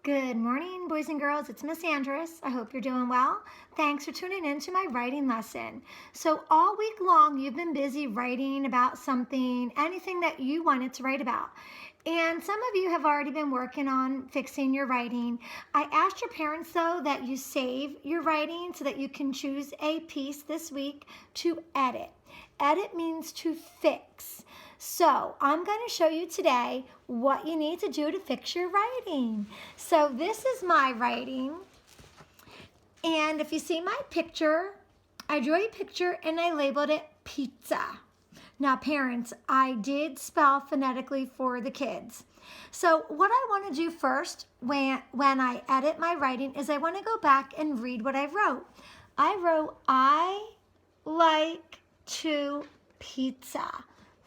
Good morning, boys and girls. It's Miss Andress. I hope you're doing well. Thanks for tuning in to my writing lesson. So, all week long, you've been busy writing about something, anything that you wanted to write about. And some of you have already been working on fixing your writing. I asked your parents, though, that you save your writing so that you can choose a piece this week to edit. Edit means to fix. So I'm going to show you today what you need to do to fix your writing. So this is my writing. And if you see my picture, I drew a picture and I labeled it pizza. Now parents, I did spell phonetically for the kids. So what I want to do first when I edit my writing is I want to go back and read what I wrote. I wrote, I like to pizza.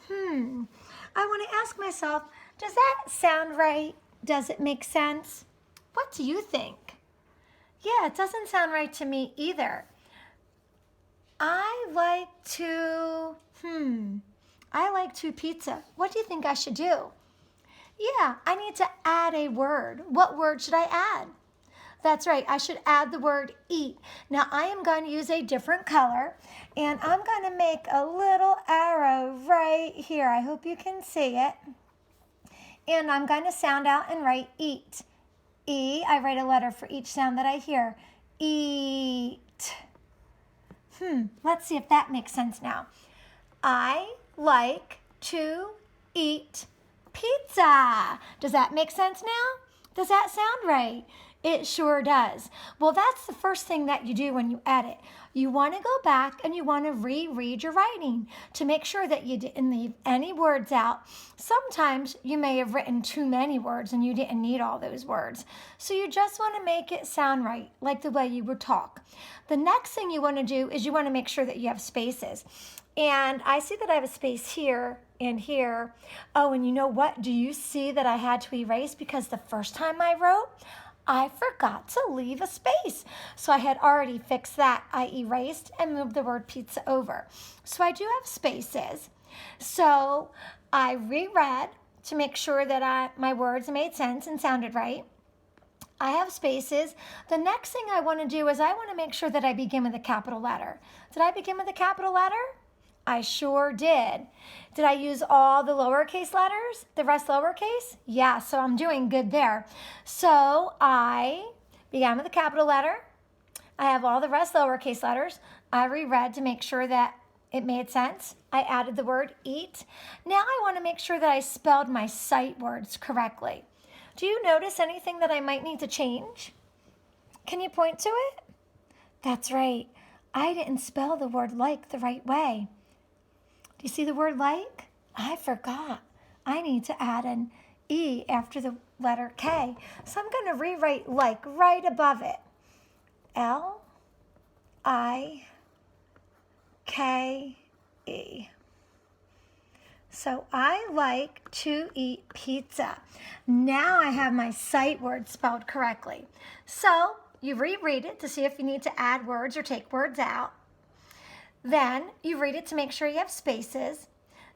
I want to ask myself, does that sound right? Does it make sense? What do you think? Yeah, it doesn't sound right to me either. I like to pizza. What do you think I should do? Yeah, I need to add a word. What word should I add? That's right, I should add the word eat. Now I am going to use a different color and I'm going to make a little arrow right here. I hope you can see it. And I'm going to sound out and write eat. E, I write a letter for each sound that I hear. Eat. Let's see if that makes sense now. I like to eat pizza. Does that make sense now? Does that sound right? It sure does. Well, that's the first thing that you do when you edit. You want to go back and you want to reread your writing to make sure that you didn't leave any words out. Sometimes you may have written too many words and you didn't need all those words. So you just want to make it sound right, like the way you would talk. The next thing you want to do is you want to make sure that you have spaces. And I see that I have a space here and here. Oh, and you know what? Do you see that I had to erase because the first time I wrote, I forgot to leave a space. So I had already fixed that. I erased and moved the word pizza over. So I do have spaces. So I reread to make sure that my words made sense and sounded right. I have spaces. The next thing I want to do is I want to make sure that I begin with a capital letter. Did I begin with a capital letter? I sure did. Did I use all the lowercase letters? The rest lowercase? Yeah, so I'm doing good there. So I began with a capital letter. I have all the rest lowercase letters. I reread to make sure that it made sense. I added the word eat. Now I want to make sure that I spelled my sight words correctly. Do you notice anything that I might need to change? Can you point to it? That's right. I didn't spell the word like the right way. Do you see the word like? I forgot. I need to add an E after the letter K. So I'm going to rewrite like right above it. L-I-K-E. So I like to eat pizza. Now I have my sight word spelled correctly. So you reread it to see if you need to add words or take words out. Then you read it to make sure you have spaces.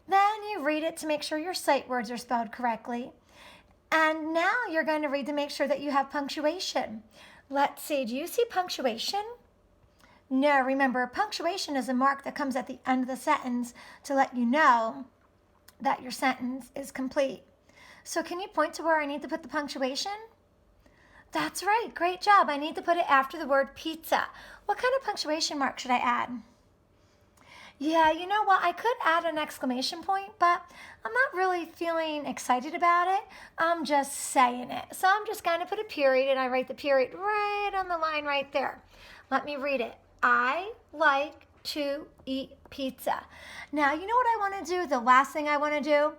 Then you read it to make sure your sight words are spelled correctly. And now you're going to read to make sure that you have punctuation. Let's see, do you see punctuation? No, remember, punctuation is a mark that comes at the end of the sentence to let you know that your sentence is complete. So can you point to where I need to put the punctuation? That's right, great job. I need to put it after the word pizza. What kind of punctuation mark should I add? Yeah, you know what? I could add an exclamation point, but I'm not really feeling excited about it. I'm just saying it. So I'm just going to put a period, and I write the period right on the line right there. Let me read it. I like to eat pizza. Now, you know what I want to do? The last thing I want to do?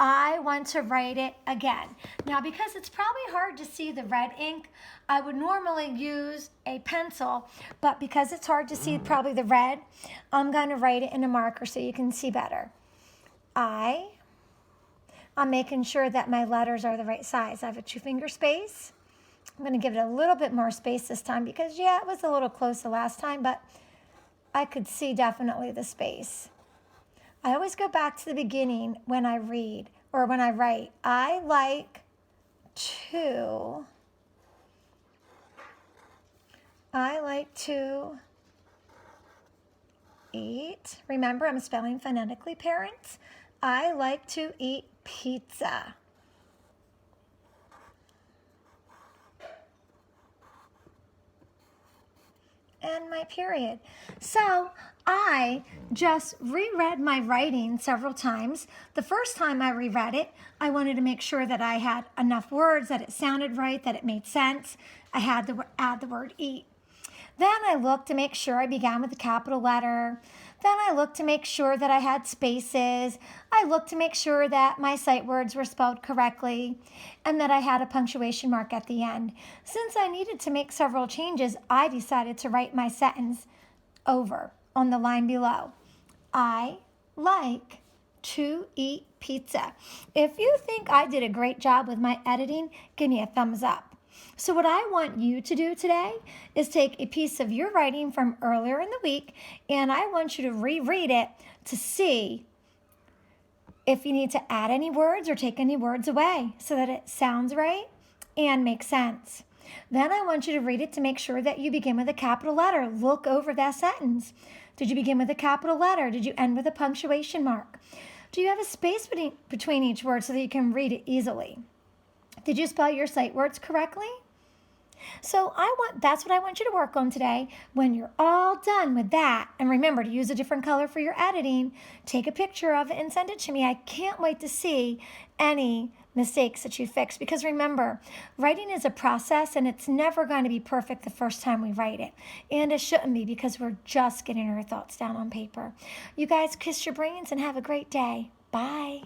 I want to write it again. Now, because it's probably hard to see the red ink, I would normally use a pencil, but because it's hard to see probably the red, I'm going to write it in a marker so you can see better. I'm making sure that my letters are the right size. I have a 2-finger space. I'm going to give it a little bit more space this time because, yeah, it was a little close the last time, but I could see definitely the space. I always go back to the beginning when I read or when I write. I like to like to eat. Remember, I'm spelling phonetically, parents. I like to eat pizza. And my period. So I just reread my writing several times. The first time I reread it, I wanted to make sure that I had enough words, that it sounded right, that it made sense. I had to add the word eat. Then I looked to make sure I began with a capital letter. Then I looked to make sure that I had spaces. I looked to make sure that my sight words were spelled correctly and that I had a punctuation mark at the end. Since I needed to make several changes, I decided to write my sentence over on the line below. I like to eat pizza. If you think I did a great job with my editing, give me a thumbs up. So what I want you to do today is take a piece of your writing from earlier in the week, and I want you to reread it to see if you need to add any words or take any words away so that it sounds right and makes sense. Then I want you to read it to make sure that you begin with a capital letter. Look over that sentence. Did you begin with a capital letter? Did you end with a punctuation mark? Do you have a space between each word so that you can read it easily? Did you spell your sight words correctly? So that's what I want you to work on today. When you're all done with that, and remember to use a different color for your editing, take a picture of it and send it to me. I can't wait to see any mistakes that you fix, because remember, writing is a process and it's never going to be perfect the first time we write it. And it shouldn't be, because we're just getting our thoughts down on paper. You guys kiss your brains and have a great day. Bye.